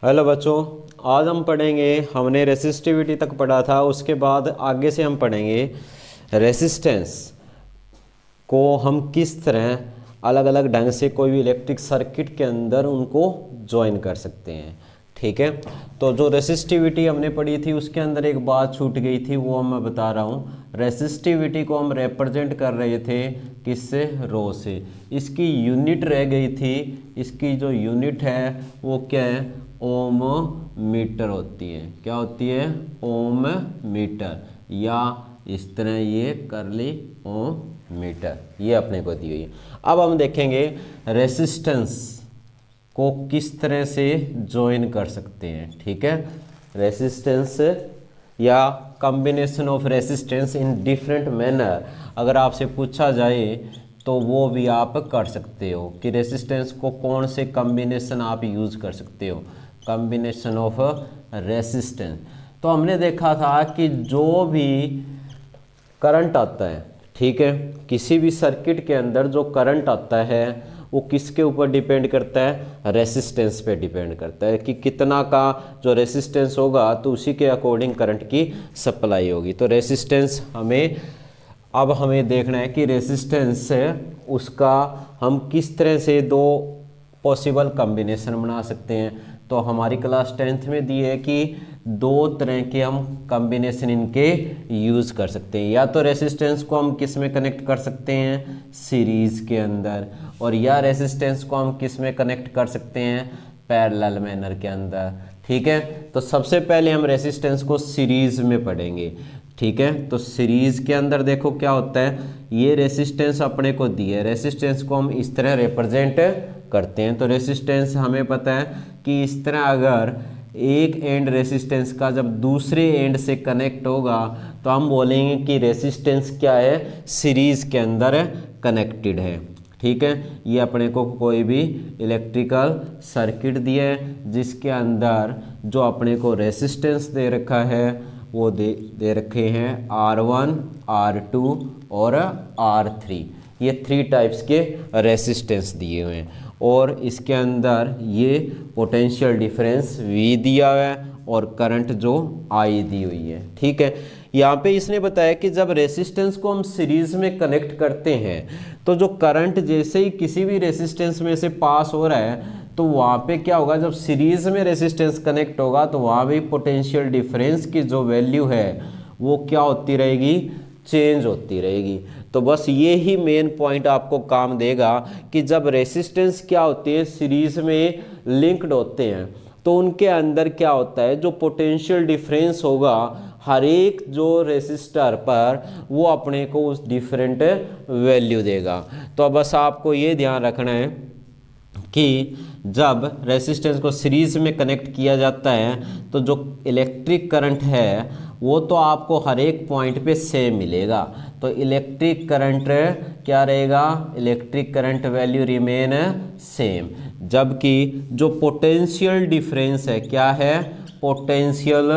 Hello बच्चों, आज हम पढ़ेंगे। हमने रेसिस्टिविटी तक पढ़ा था, उसके बाद आगे से हम पढ़ेंगे रेसिस्टेंस को हम किस तरह अलग अलग ढंग से कोई भी इलेक्ट्रिक सर्किट के अंदर उनको ज्वाइन कर सकते हैं। ठीक है, तो जो रेसिस्टिविटी हमने पढ़ी थी उसके अंदर एक बात छूट गई थी, वो मैं बता रहा हूँ। रेसिस्टिविटी को हम रिप्रेजेंट कर रहे थे किससे? रो से। इसकी यूनिट रह गई थी, इसकी जो यूनिट है वो क्या है? ओम मीटर होती है। क्या होती है? ओम मीटर, या इस तरह ये कर ली ओम मीटर, ये अपने को दी हुई है। अब हम देखेंगे रेसिस्टेंस को किस तरह से ज्वाइन कर सकते हैं। ठीक है, रेसिस्टेंस या combination of resistance in different manner अगर आपसे पूछा जाए तो वो भी आप कर सकते हो कि रेसिस्टेंस को कौन से कॉम्बिनेशन आप यूज़ कर सकते हो। कॉम्बिनेशन ऑफ रेसिस्टेंस, तो हमने देखा था कि जो भी करंट आता है, ठीक है, किसी भी सर्किट के अंदर जो करंट आता है वो किसके ऊपर डिपेंड करता है? रेसिस्टेंस पे डिपेंड करता है कि कितना का जो रेसिस्टेंस होगा तो उसी के अकॉर्डिंग करंट की सप्लाई होगी। तो रेसिस्टेंस हमें देखना है कि रेसिस्टेंस उसका हम किस तरह से दो पॉसिबल कॉम्बिनेशन बना सकते हैं। तो हमारी क्लास 10th में दी है कि दो तरह के हम कॉम्बिनेशन इनके यूज़ कर सकते हैं। या तो रेसिस्टेंस को हम किस में कनेक्ट कर सकते हैं? सीरीज़ के अंदर, और या रेसिस्टेंस को हम किस में कनेक्ट कर सकते हैं? पैरेलल मैनर के अंदर। ठीक है, तो सबसे पहले हम रेसिस्टेंस को सीरीज़ में पढ़ेंगे। ठीक है, तो सीरीज़ के अंदर देखो क्या होता है, ये रेसिस्टेंस अपने को दी है, रेसिस्टेंस को हम इस तरह रिप्रेजेंट करते हैं। तो रेसिस्टेंस हमें पता है कि इस तरह अगर एक एंड रेसिस्टेंस का जब दूसरे एंड से कनेक्ट होगा तो हम बोलेंगे कि रेसिस्टेंस क्या है? सीरीज़ के अंदर कनेक्टेड है। ठीक है, ये अपने को कोई भी इलेक्ट्रिकल सर्किट दिया है जिसके अंदर जो अपने को रेसिस्टेंस दे रखा है वो दे रखे हैं R1, R2 और R3। ये 3 टाइप्स के रेसिस्टेंस दिए हुए हैं, और इसके अंदर ये पोटेंशियल डिफरेंस V दिया हुआ है और करंट जो I दी हुई है। ठीक है, यहाँ पे इसने बताया कि जब रेसिस्टेंस को हम सीरीज में कनेक्ट करते हैं तो जो करंट जैसे ही किसी भी रेसिस्टेंस में से पास हो रहा है तो वहाँ पे क्या होगा? जब सीरीज में रेसिस्टेंस कनेक्ट होगा तो वहाँ भी पोटेंशियल डिफरेंस की जो वैल्यू है वो क्या होती रहेगी? चेंज होती रहेगी। तो बस ये ही मेन पॉइंट आपको काम देगा कि जब रेसिस्टेंस क्या होती है? सीरीज में लिंक्ड होते हैं तो उनके अंदर क्या होता है? जो पोटेंशियल डिफरेंस होगा हर एक जो रेसिस्टर पर वो अपने को उस डिफरेंट वैल्यू देगा। तो बस आपको ये ध्यान रखना है कि जब रेसिस्टेंस को सीरीज में कनेक्ट किया जाता है तो जो इलेक्ट्रिक करंट है वो तो आपको हर एक पॉइंट पे सेम मिलेगा। तो इलेक्ट्रिक करंट क्या रहेगा? Electric current value remain same, जबकि जो पोटेंशियल डिफरेंस है, क्या है? पोटेंशियल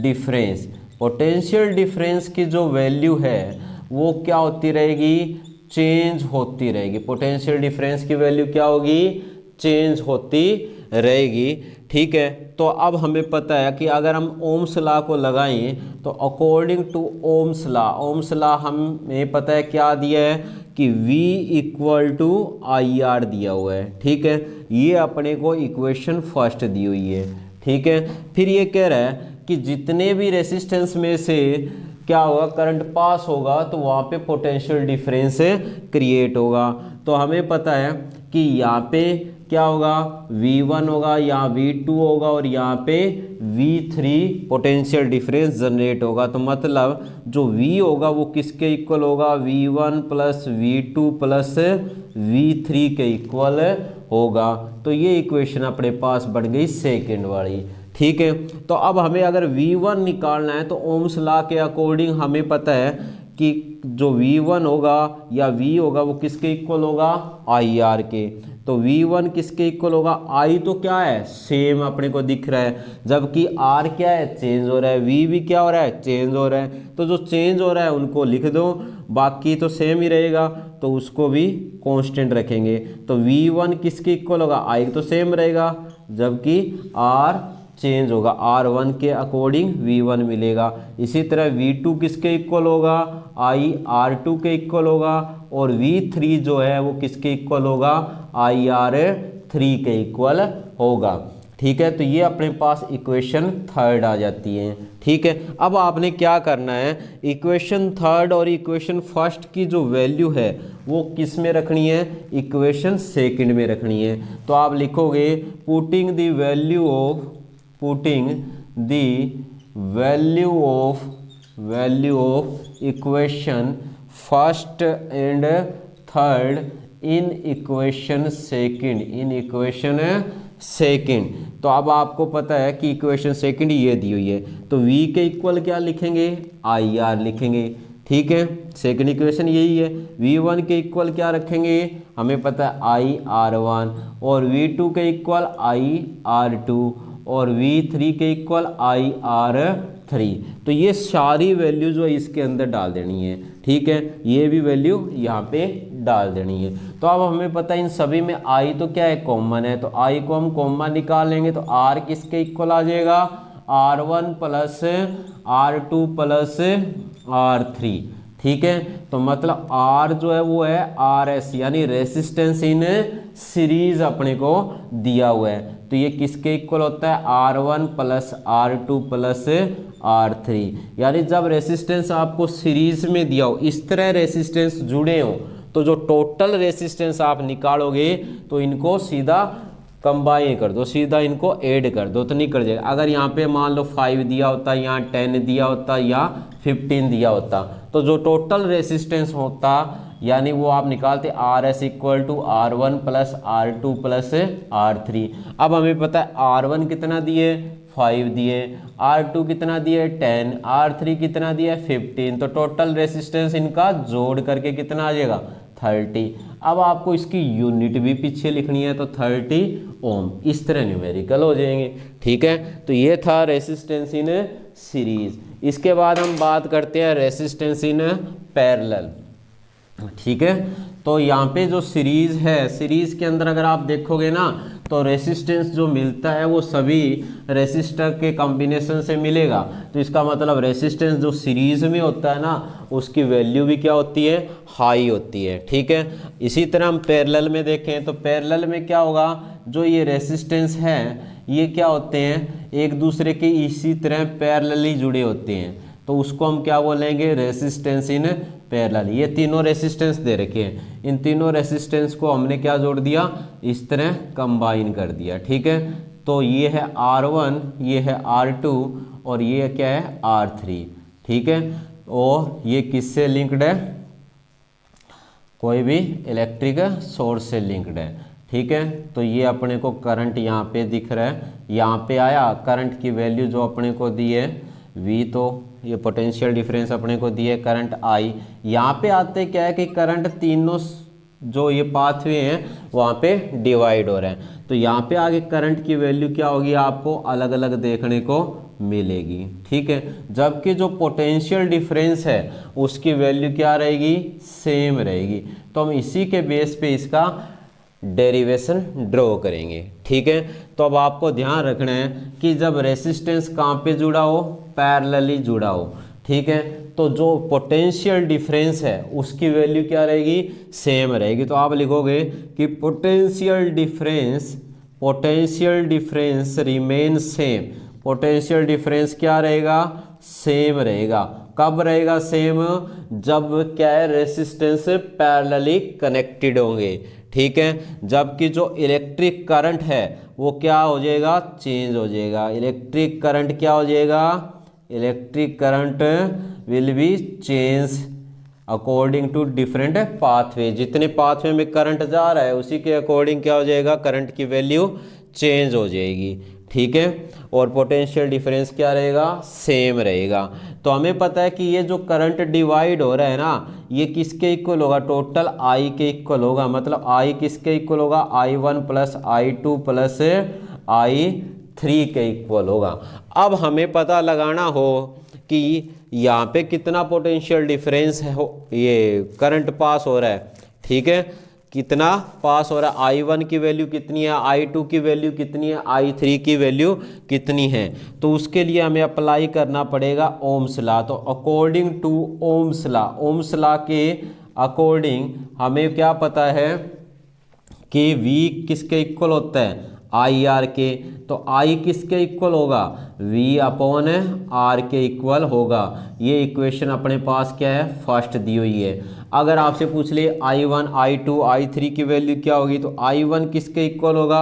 डिफरेंस, पोटेंशियल डिफरेंस की जो वैल्यू है वो क्या होती रहेगी? चेंज होती रहेगी। पोटेंशियल डिफरेंस की वैल्यू क्या होगी? चेंज होती रहेगी। ठीक है, तो अब हमें पता है कि अगर हम ओम्स लॉ को लगाएं तो अकॉर्डिंग टू ओम्स लॉ हमें पता है क्या दिया है कि V इक्वल टू IR दिया हुआ है। ठीक है, ये अपने को इक्वेशन फर्स्ट दी हुई है। ठीक है, फिर ये कह रहा है कि जितने भी रेसिस्टेंस में से क्या होगा? करंट पास होगा तो वहाँ पे पोटेंशियल डिफरेंस क्रिएट होगा। तो हमें पता है कि यहाँ पे क्या होगा? V1 होगा, यहाँ V2 होगा और यहाँ पे V3 पोटेंशियल डिफरेंस जनरेट होगा। तो मतलब जो V होगा वो किसके इक्वल होगा? V1 plus V2 plus V3 के इक्वल होगा। तो ये इक्वेशन अपने पास बन गई सेकेंड वाली। ठीक है, तो अब हमें अगर V1 निकालना है तो ओम्स लॉ के अकॉर्डिंग हमें पता है कि जो V1 होगा या V होगा वो किसके इक्वल होगा? IR के। तो V1 किसके इक्वल होगा? I तो क्या है? सेम अपने को दिख रहा है, जबकि R क्या है? चेंज हो रहा है। V भी क्या हो रहा है? चेंज हो रहा है। तो जो चेंज हो रहा है उनको लिख दो, बाकी तो सेम ही रहेगा तो उसको भी कांस्टेंट रखेंगे। तो V1 किसके इक्वल होगा? I तो सेम रहेगा, जबकि R चेंज होगा, R1 के अकॉर्डिंग V1 मिलेगा। इसी तरह V2 किसके इक्वल होगा, I R2 के इक्वल होगा, और V3 जो है वो किसके इक्वल होगा, I R3 के इक्वल होगा। ठीक है, तो ये अपने पास इक्वेशन थर्ड आ जाती है। ठीक है, अब आपने क्या करना है, इक्वेशन थर्ड और इक्वेशन फर्स्ट की जो वैल्यू है वो किस में रखनी है, इक्वेशन सेकंड में रखनी है। तो आप लिखोगे putting the value of equation first and third in equation second. तो अब आपको पता है कि इक्वेशन सेकंड ये दी हुई है, तो v के इक्वल क्या लिखेंगे, आई आर लिखेंगे। ठीक है, सेकंड इक्वेशन यही है। v1 के इक्वल क्या रखेंगे, हमें पता है आई आर वन, और v2 के इक्वल आई आर टू, और v3 के इक्वल आई आर थ्री। तो ये सारी वैल्यू जो है इसके अंदर डाल देनी है। ठीक है, ये भी वैल्यू यहाँ पे डाल देनी है। तो अब हमें पता है इन सभी में आई तो क्या है, कॉमन है, तो आई को हम कॉमन निकाल लेंगे, तो आर किसके इक्वल आ जाएगा, R1 plus R2 plus R3। ठीक है, तो मतलब R जो है वो है RS, यानी रेसिस्टेंस इन सीरीज अपने को दिया हुआ है। तो ये किसके इक्वल होता है, R1 plus R2 plus R3। यानी जब रेसिस्टेंस आपको सीरीज में दिया हो, इस तरह रेसिस्टेंस जुड़े हो, तो जो टोटल रेसिस्टेंस आप निकालोगे तो इनको सीधा कंबाइन कर दो, सीधा इनको ऐड कर दो तो निकल जाएगा। अगर यहाँ पे मान लो 5 दिया होता, यहाँ 10 दिया होता, या 15 दिया होता, तो जो टोटल रेसिस्टेंस होता यानी वो आप निकालते RS equal to R1 plus R2 plus R3। अब हमें पता है R1 कितना दिए, 5 दिए, R2 कितना दिए, 10, R3 कितना दिया, 15। तो टोटल रेसिस्टेंस इनका जोड़ करके कितना आ जाएगा, 30। अब आपको इसकी यूनिट भी पीछे लिखनी है, तो 30 ओम, इस तरह न्यूमेरिकल हो जाएंगे। ठीक है, तो ये था रेसिस्टेंस इन सीरीज। इसके बाद हम बात करते हैं रेसिस्टेंस इन पैरेलल। ठीक है, तो यहाँ पे जो सीरीज है, सीरीज के अंदर अगर आप देखोगे ना, तो रेसिस्टेंस जो मिलता है वो सभी रेसिस्टर के कॉम्बिनेशन से मिलेगा। तो इसका मतलब रेसिस्टेंस जो सीरीज में होता है ना, उसकी वैल्यू भी क्या होती है, हाई होती है। ठीक है, इसी तरह हम पैरेलल में देखें तो पैरेलल में क्या होगा, जो ये रेसिस्टेंस है ये क्या होते हैं, एक दूसरे के इसी तरह पैरेलली जुड़े होते हैं, तो उसको हम क्या बोलेंगे, रेसिस्टेंस इन पैरेलल। ये तीनों रेसिस्टेंस दे रखे हैं, इन तीनों रेसिस्टेंस को हमने क्या जोड़ दिया, इस तरह कंबाइन कर दिया। ठीक है, तो ये है R1, ये है R2, और ये क्या है R3। ठीक है, और ये किससे लिंक्ड है, कोई भी इलेक्ट्रिक सोर्स से लिंक्ड है। ठीक है, तो ये अपने को करंट यहाँ पे दिख रहा है, यहाँ पे आया करंट की वैल्यू जो अपने को दी है V, तो ये पोटेंशियल डिफरेंस अपने को दिए करंट I। यहाँ पे आते क्या है कि करंट तीनों जो ये पाथवे हैं वहाँ पे डिवाइड हो रहे हैं, तो यहाँ पे आगे करंट की वैल्यू क्या होगी, आपको अलग अलग देखने को मिलेगी। ठीक है, जबकि जो पोटेंशियल डिफरेंस है उसकी वैल्यू क्या रहेगी, सेम रहेगी। तो हम इसी के बेस पे इसका डेरिवेशन ड्रॉ करेंगे। ठीक है, तो अब आपको ध्यान रखना है कि जब रेसिस्टेंस कहाँ पे जुड़ा हो, पैरेलली जुड़ा हो। ठीक है, तो जो पोटेंशियल डिफरेंस है उसकी वैल्यू क्या रहेगी, सेम रहेगी। तो आप लिखोगे कि potential difference remain same. Potential difference क्या रहेगा, सेम रहेगा। कब रहेगा सेम, जब क्या है, रेसिस्टेंस पैरेलली कनेक्टेड होंगे। ठीक है, जबकि जो इलेक्ट्रिक करंट है वो क्या हो जाएगा, चेंज हो जाएगा। इलेक्ट्रिक करंट क्या हो जाएगा, electric current will be change according to different pathway. जितने पाथवे में करंट जा रहा है उसी के अकॉर्डिंग क्या हो जाएगा, करंट की वैल्यू चेंज हो जाएगी। ठीक है, और पोटेंशियल डिफरेंस क्या रहेगा, सेम रहेगा। तो हमें पता है कि ये जो करंट डिवाइड हो रहा है ना, ये किसके इक्वल होगा, टोटल I के इक्वल होगा। मतलब I किसके इक्वल होगा, I1 plus I2 plus I3 के इक्वल होगा। अब हमें पता लगाना हो कि यहाँ पे कितना पोटेंशियल डिफरेंस है, ये करंट पास हो रहा है। ठीक है, कितना पास हो रहा है, I1 की वैल्यू कितनी है, I2 की वैल्यू कितनी है, I3 की वैल्यू कितनी है। तो उसके लिए हमें अप्लाई करना पड़ेगा ओम्स लॉ। तो according to Ohm's law, Ohm's law के अकॉर्डिंग हमें क्या पता है कि V किसके इक्वल होता है, IR के। तो I किसके इक्वल होगा, V अपॉन R के इक्वल होगा। ये इक्वेशन अपने पास क्या है, फर्स्ट दी हुई है। अगर आपसे पूछ ले I1, I2, I3 की वैल्यू क्या होगी, तो I1 किसके इक्वल होगा,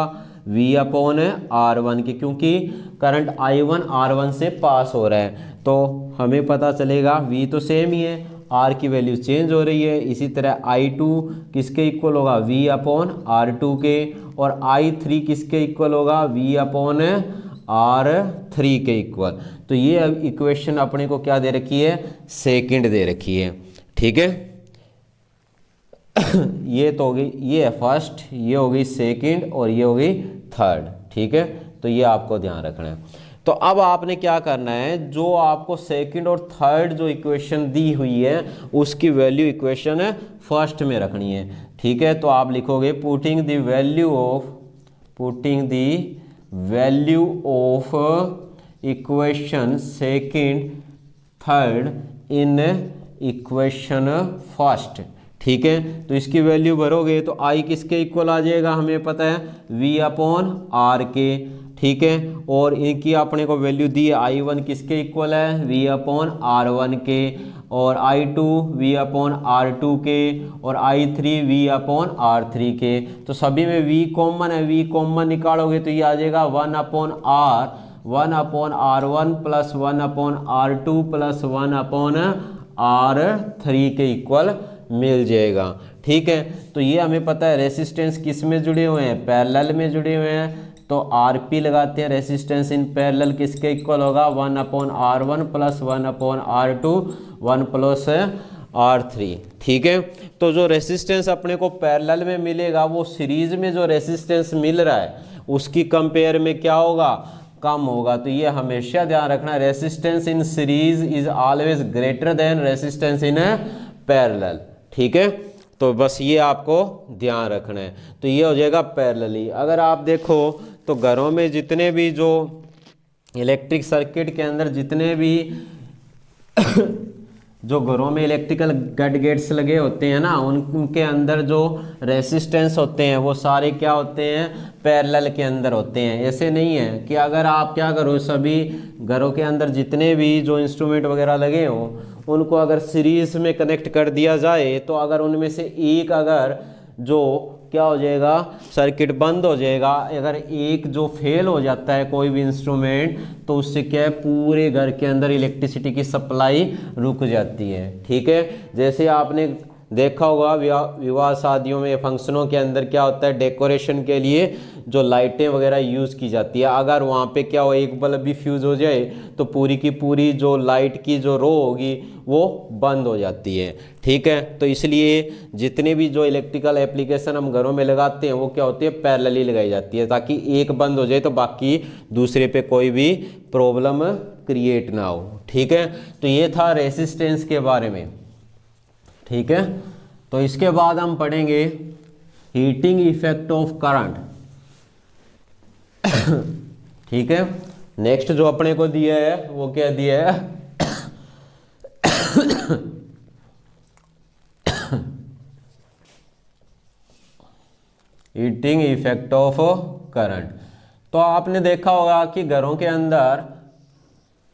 V अपॉन R1 के, क्योंकि करंट I1 R1 से पास हो रहा है। तो हमें पता चलेगा V तो सेम ही है, R की वैल्यू चेंज हो रही है। इसी तरह I2 किसके इक्वल होगा, V अपॉन R2 के, और I3 किसके इक्वल होगा, V अपॉन R3 के इक्वल। तो ये इक्वेशन अपने को क्या दे रखी है, सेकंड दे रखी है। ठीक है ये तो हो गई, ये है फर्स्ट, ये हो गई सेकंड, और ये हो गई थर्ड। ठीक है, तो ये आपको ध्यान रखना है। तो अब आपने क्या करना है, जो आपको सेकंड और थर्ड जो इक्वेशन दी हुई है उसकी वैल्यू इक्वेशन फर्स्ट में रखनी है। ठीक है, तो आप लिखोगे putting the value of equation second third in equation first. ठीक है, तो इसकी वैल्यू भरोगे तो I किसके इक्वल आ जाएगा, हमें पता है V अपॉन R के। ठीक है, और इनकी अपने को वैल्यू दी है, I1 किसके इक्वल है, V अपॉन R1 के, और I2 V अपॉन R2 के, और I3 V अपॉन R3 के। तो सभी में V कॉमन है, V कॉमन निकालोगे तो ये आ जाएगा 1 upon R1 plus 1 upon R2 plus 1 upon R3 के इक्वल मिल जाएगा। ठीक है, तो ये हमें पता है रेसिस्टेंस किस में जुड़े हुए हैं, पैरेलल में जुड़े हुए हैं। तो RP लगाते हैं, रेसिस्टेंस इन पैरेलल किसके इक्वल होगा, 1 upon R1 plus 1 upon R2 1 plus R3। ठीक है, तो जो रेसिस्टेंस अपने को पैरेलल में मिलेगा वो सीरीज में जो रेसिस्टेंस मिल रहा है उसकी कंपेयर में क्या होगा, कम होगा। तो ये हमेशा ध्यान रखना, resistance in series is always greater than resistance in parallel. ठीक है, तो बस ये आपको ध्यान रखना है। तो ये हो जाएगा पैरेलली। अगर आप देखो तो घरों में जितने भी जो इलेक्ट्रिक सर्किट के अंदर जितने भी जो घरों में इलेक्ट्रिकल गेट्स लगे होते हैं ना, उनके अंदर जो रेसिस्टेंस होते हैं वो सारे क्या होते हैं, पैरेलल के अंदर होते हैं। ऐसे नहीं है कि अगर आप क्या करो, सभी घरों के अंदर जितने भी जो इंस्ट्रूमेंट वगैरह लगे हों उनको अगर सीरीज में कनेक्ट कर दिया जाए तो अगर उनमें से एक अगर जो क्या हो जाएगा, सर्किट बंद हो जाएगा। अगर एक जो फेल हो जाता है कोई भी इंस्ट्रूमेंट तो उससे क्या है, पूरे घर के अंदर इलेक्ट्रिसिटी की सप्लाई रुक जाती है। ठीक है, जैसे आपने देखा होगा विवाह शादियों में फंक्शनों के अंदर क्या होता है, डेकोरेशन के लिए जो लाइटें वगैरह यूज़ की जाती है, अगर वहाँ पे क्या हो एक बल्ब भी फ्यूज़ हो जाए तो पूरी की पूरी जो लाइट की जो रो होगी वो बंद हो जाती है। ठीक है, तो इसलिए जितने भी जो इलेक्ट्रिकल एप्लीकेशन हम घरों में लगाते हैं वो क्या होती है, पैरेलली लगाई जाती है, ताकि एक बंद हो जाए तो बाकी दूसरे पे कोई भी प्रॉब्लम क्रिएट ना हो। ठीक है, तो ये था रेसिस्टेंस के बारे में। ठीक है, तो इसके बाद हम पढ़ेंगे हीटिंग इफेक्ट ऑफ करंट। ठीक है, नेक्स्ट जो अपने को दिया है वो क्या दिया है, हीटिंग इफेक्ट ऑफ करंट। तो आपने देखा होगा कि घरों के अंदर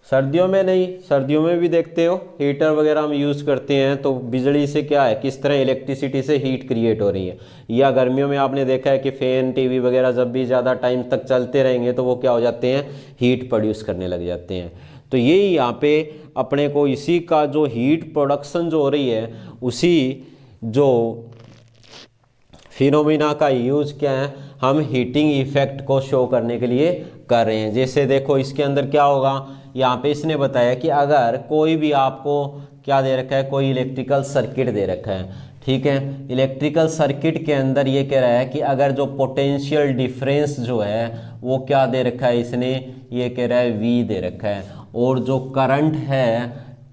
सर्दियों में नहीं, सर्दियों में भी देखते हो हीटर वगैरह हम यूज़ करते हैं तो बिजली से क्या है, किस तरह इलेक्ट्रिसिटी से हीट क्रिएट हो रही है। या गर्मियों में आपने देखा है कि फ़ैन टीवी वगैरह जब भी ज़्यादा टाइम तक चलते रहेंगे तो वो क्या हो जाते हैं, हीट प्रोड्यूस करने लग जाते हैं। तो यही यहाँ पे अपने को इसी का जो हीट प्रोडक्शन जो हो रही है उसी जो फिनोमिना का यूज़ क्या है, हम हीटिंग इफेक्ट को शो करने के लिए कर रहे हैं। जैसे देखो इसके अंदर क्या होगा, यहाँ पे इसने बताया कि अगर कोई भी आपको क्या दे रखा है, कोई इलेक्ट्रिकल सर्किट दे रखा है। ठीक है, इलेक्ट्रिकल सर्किट के अंदर ये कह रहा है कि अगर जो पोटेंशियल डिफरेंस जो है वो क्या दे रखा है, इसने ये कह रहा है V दे रखा है, और जो करंट है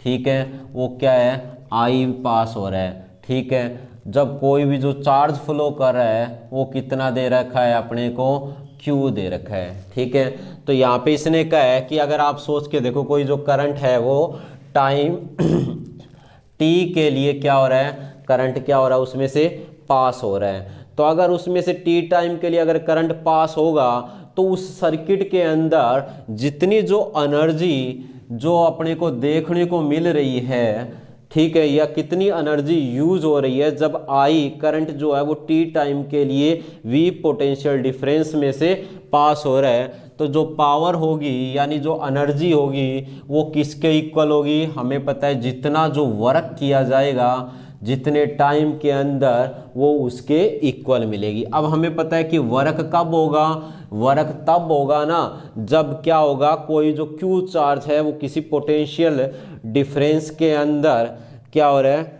ठीक है वो क्या है, I पास हो रहा है। ठीक है, जब कोई भी जो चार्ज फ्लो कर रहा है वो कितना दे रखा है अपने को, Q दे रखा है। ठीक है, तो यहाँ पे इसने कहा है कि अगर आप सोच के देखो कोई जो करंट है वो टाइम t के लिए क्या हो रहा है, करंट क्या हो रहा है उसमें से पास हो रहा है। तो अगर उसमें से t टाइम के लिए अगर करंट पास होगा तो उस सर्किट के अंदर जितनी जो एनर्जी जो अपने को देखने को मिल रही है, ठीक है, या कितनी एनर्जी यूज हो रही है जब आई करंट जो है वो टी टाइम के लिए वी पोटेंशियल डिफरेंस में से पास हो रहा है, तो जो पावर होगी यानी जो एनर्जी होगी वो किसके इक्वल होगी, हमें पता है जितना जो वर्क किया जाएगा जितने टाइम के अंदर वो उसके इक्वल मिलेगी। अब हमें पता है कि वर्क कब होगा, वर्क तब होगा ना जब क्या होगा, कोई जो क्यू चार्ज है वो किसी पोटेंशियल डिफरेंस के अंदर क्या हो रहा है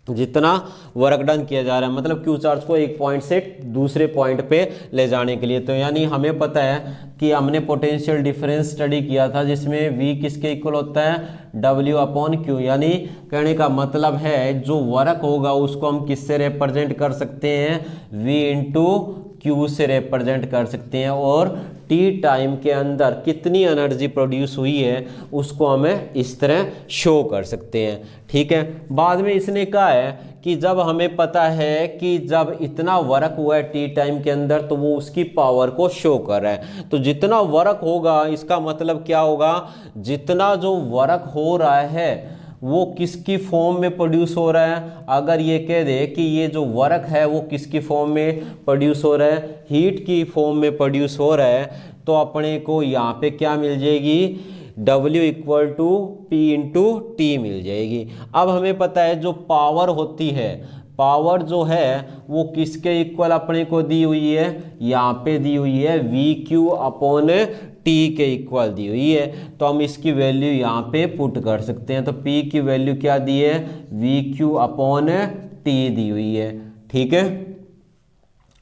जितना वर्क डन किया जा रहा है, मतलब क्यू चार्ज को एक पॉइंट से दूसरे पॉइंट पे ले जाने के लिए। तो यानी हमें पता है कि हमने पोटेंशियल डिफरेंस स्टडी किया था जिसमें V किसके इक्वल होता है, W/Q, यानी कहने का मतलब है जो वर्क होगा उसको हम किससे रिप्रेजेंट कर सकते हैं, V/Q से रिप्रेजेंट कर सकते हैं, और T टाइम के अंदर कितनी एनर्जी प्रोड्यूस हुई है उसको हमें इस तरह शो कर सकते हैं। ठीक है, बाद में इसने कहा है कि जब हमें पता है कि जब इतना वर्क हुआ है टी टाइम के अंदर तो वो उसकी पावर को शो कर रहा है। तो जितना वर्क होगा इसका मतलब क्या होगा, जितना जो वर्क हो रहा है वो किसकी फॉर्म में प्रोड्यूस हो रहा है। अगर ये कह दे कि ये जो वर्क है वो किसकी फॉर्म में प्रोड्यूस हो रहा है, हीट की फॉर्म में प्रोड्यूस हो रहा है, तो अपने को यहाँ पे क्या मिल जाएगी, W/P/T मिल जाएगी। अब हमें पता है जो पावर होती है, पावर जो है वो किसके इक्वल अपने को दी हुई है, यहाँ पे दी हुई है VQ/T के इक्वल दी हुई है। तो हम इसकी वैल्यू यहाँ पे पुट कर सकते हैं। तो P की वैल्यू क्या दी है, VQ/T दी हुई है। ठीक है,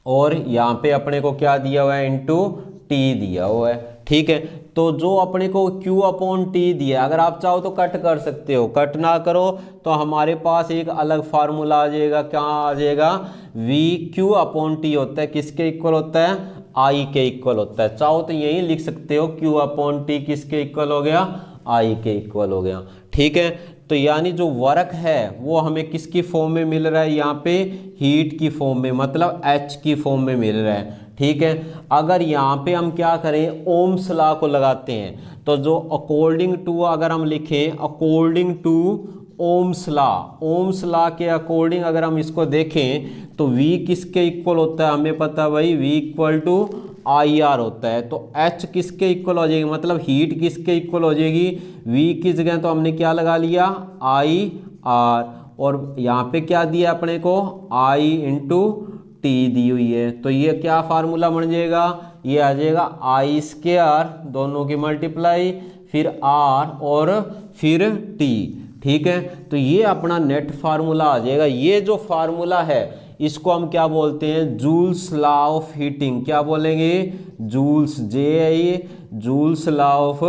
और यहाँ पे अपने को क्या दिया हुआ है, इंटू T दिया हुआ है। ठीक है, तो जो अपने को Q/T दिया, अगर आप चाहो तो कट कर सकते हो, कट ना करो तो हमारे पास एक अलग फार्मूला आ जाएगा, क्या आ जाएगा, VQ/T होता है किसके इक्वल होता है, I के इक्वल होता है। चाहो तो यही लिख सकते हो Q/T किसके इक्वल हो गया, I के इक्वल हो गया। ठीक है, तो यानी जो वर्क है वो हमें किसकी फॉर्म में मिल रहा है, यहाँ पे हीट की फॉर्म में, मतलब H की फॉर्म में मिल रहा है। ठीक है, अगर यहाँ पे हम क्या करें, ओम्स लॉ को लगाते हैं, तो जो अकॉर्डिंग टू अगर हम लिखें according to Ohm's law, Ohm's law के अकॉर्डिंग अगर हम इसको देखें तो V किसके इक्वल होता है, हमें पता है भाई V/IR होता है। तो H किसके इक्वल हो जाएगी, मतलब हीट किसके इक्वल हो जाएगी, V की जगह तो हमने क्या लगा लिया, IR, और यहाँ पे क्या दिया अपने को, I/T दी हुई है। तो ये क्या फार्मूला बन जाएगा, ये आ जाएगा I², दोनों की मल्टीप्लाई, फिर R और फिर T। ठीक है, तो ये अपना नेट फार्मूला आ जाएगा। ये जो फार्मूला है इसको हम क्या बोलते हैं, जूल्स लॉ ऑफ हीटिंग। क्या बोलेंगे, Joule's, Joule's law of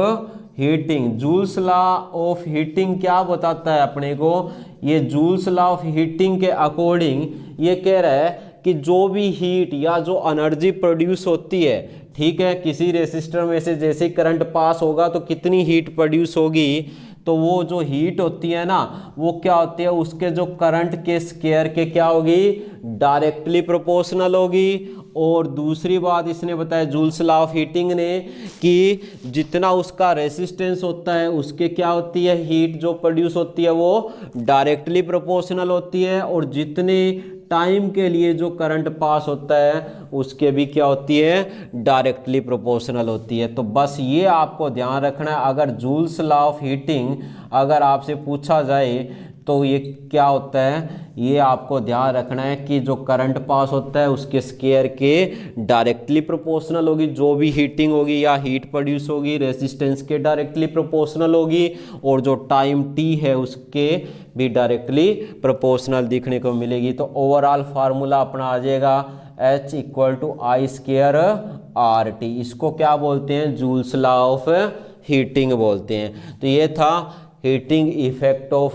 heating. Joule's law of heating क्या बताता है अपने को, ये जूल्स लॉ ऑफ हीटिंग के अकॉर्डिंग ये कह रहा है कि जो भी हीट या जो एनर्जी प्रोड्यूस होती है, ठीक है, किसी रेसिस्टर में से जैसे करंट पास होगा तो कितनी हीट प्रोड्यूस होगी, तो वो जो हीट होती है ना वो क्या होती है, उसके जो करंट के स्क्वायर के क्या होगी, डायरेक्टली प्रोपोर्शनल होगी। और दूसरी बात इसने बताया जूल्स लॉ ऑफ हीटिंग ने कि जितना उसका रेसिस्टेंस होता है उसके क्या होती है, हीट जो प्रोड्यूस होती है वो डायरेक्टली प्रोपोर्शनल होती है, और जितने टाइम के लिए जो करंट पास होता है उसके भी क्या होती है, डायरेक्टली प्रोपोर्शनल होती है। तो बस ये आपको ध्यान रखना है, अगर जूल्स लॉ ऑफ हीटिंग अगर आपसे पूछा जाए तो ये क्या होता है, ये आपको ध्यान रखना है कि जो करंट पास होता है उसके स्क्वायर के डायरेक्टली प्रोपोर्शनल होगी, जो भी हीटिंग होगी या हीट प्रोड्यूस होगी रेजिस्टेंस के डायरेक्टली प्रोपोर्शनल होगी, और जो टाइम टी है उसके भी डायरेक्टली प्रोपोर्शनल दिखने को मिलेगी। तो ओवरऑल फार्मूला अपना आ जाएगा H=I²RT। इसको क्या बोलते हैं, जूल्स लॉ ऑफ हीटिंग बोलते हैं। तो ये था हीटिंग इफेक्ट ऑफ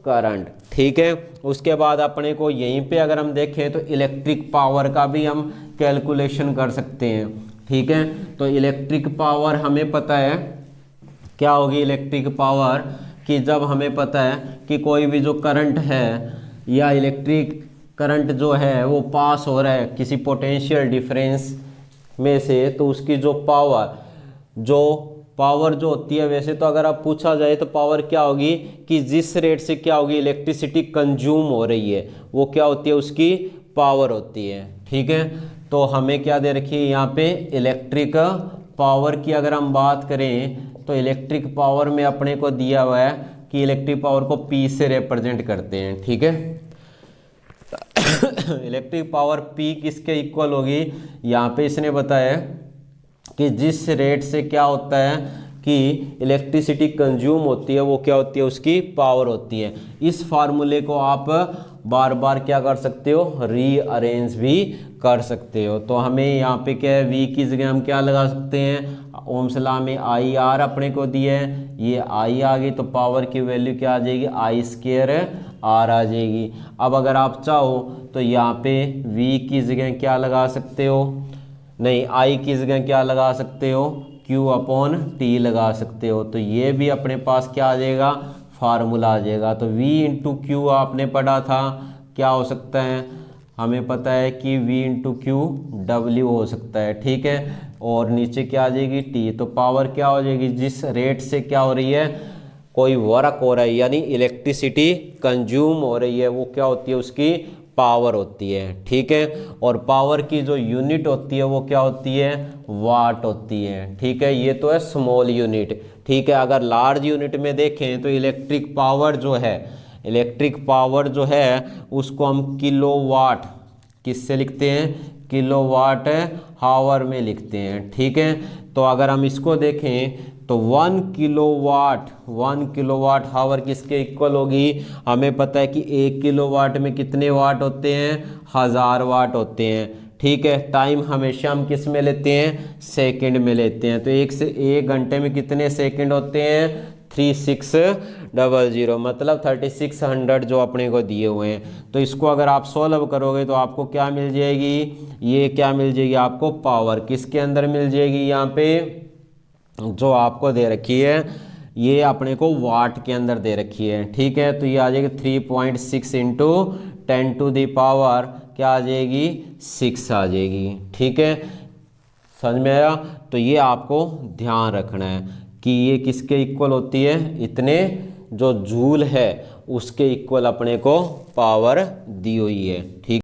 करंट। ठीक है, उसके बाद अपने को यहीं पे अगर हम देखें तो इलेक्ट्रिक पावर का भी हम कैलकुलेशन कर सकते हैं। ठीक है, तो इलेक्ट्रिक पावर हमें पता है क्या होगी इलेक्ट्रिक पावर, कि जब हमें पता है कि कोई भी जो करंट है या इलेक्ट्रिक करंट जो है वो पास हो रहा है किसी पोटेंशियल डिफरेंस में से, तो उसकी जो पावर जो होती है, वैसे तो अगर आप पूछा जाए तो पावर क्या होगी कि जिस रेट से क्या होगी इलेक्ट्रिसिटी कंज्यूम हो रही है वो क्या होती है, उसकी पावर होती है। ठीक है, तो हमें क्या दे रखी है यहाँ पे इलेक्ट्रिक पावर की अगर हम बात करें तो इलेक्ट्रिक पावर में अपने को दिया हुआ है कि इलेक्ट्रिक पावर को P से रिप्रेजेंट करते हैं। ठीक है, इलेक्ट्रिक पावर P किसके इक्वल होगी, यहाँ पे इसने बताया कि जिस रेट से क्या होता है कि इलेक्ट्रिसिटी कंज्यूम होती है वो क्या होती है, उसकी पावर होती है। इस फार्मूले को आप बार बार क्या कर सकते हो, रीअरेंज भी कर सकते हो। तो हमें यहाँ पे क्या है, V की जगह हम क्या लगा सकते हैं, ओम्स लॉ में IR अपने को दिया है, ये I आ गई तो पावर की वैल्यू क्या आ जाएगी, I स्क्वायर R आ जाएगी। अब अगर आप चाहो तो यहाँ पे V की जगह क्या लगा सकते हो, नहीं I की जगह क्या लगा सकते हो, Q अपॉन T लगा सकते हो। तो ये भी अपने पास क्या आ जाएगा, फार्मूला आ जाएगा। तो V इंटू क्यू आपने पढ़ा था, क्या हो सकता है, हमें पता है कि V इंटू क्यू W हो सकता है। ठीक है, और नीचे क्या आ जाएगी T, तो पावर क्या हो जाएगी, जिस रेट से क्या हो रही है, कोई वर्क हो रहा है यानी इलेक्ट्रिसिटी कंज्यूम हो रही है, वो क्या होती है, उसकी पावर होती है। ठीक है, और पावर की जो यूनिट होती है वो क्या होती है, वाट होती है। ठीक है, ये तो है स्मॉल यूनिट। ठीक है, अगर लार्ज यूनिट में देखें तो इलेक्ट्रिक पावर जो है उसको हम किलोवाट किससे लिखते हैं, किलोवाट हावर में लिखते हैं। ठीक है, तो अगर हम इसको देखें तो 1 किलोवाट हावर किसके इक्वल होगी, हमें पता है कि 1 किलोवाट में कितने वाट होते हैं, 1000 वाट होते हैं। ठीक है, टाइम हमेशा हम किस में लेते हैं, सेकंड में लेते हैं। तो एक घंटे में कितने सेकंड होते हैं, 3600, मतलब 3600 जो अपने को दिए हुए हैं। तो इसको अगर आप सॉल्व करोगे तो आपको क्या मिल जाएगी, ये क्या मिल जाएगी आपको, पावर किसके अंदर मिल जाएगी, यहाँ पे जो आपको दे रखी है ये अपने को वाट के अंदर दे रखी है। ठीक है, तो ये आ जाएगी 3.6 इंटू 10 टू दी पावर क्या आ जाएगी, 6 आ जाएगी। ठीक है, समझ में आया। तो ये आपको ध्यान रखना है कि ये किसके इक्वल होती है, इतने जो जूल है उसके इक्वल अपने को पावर दी हुई है। ठीक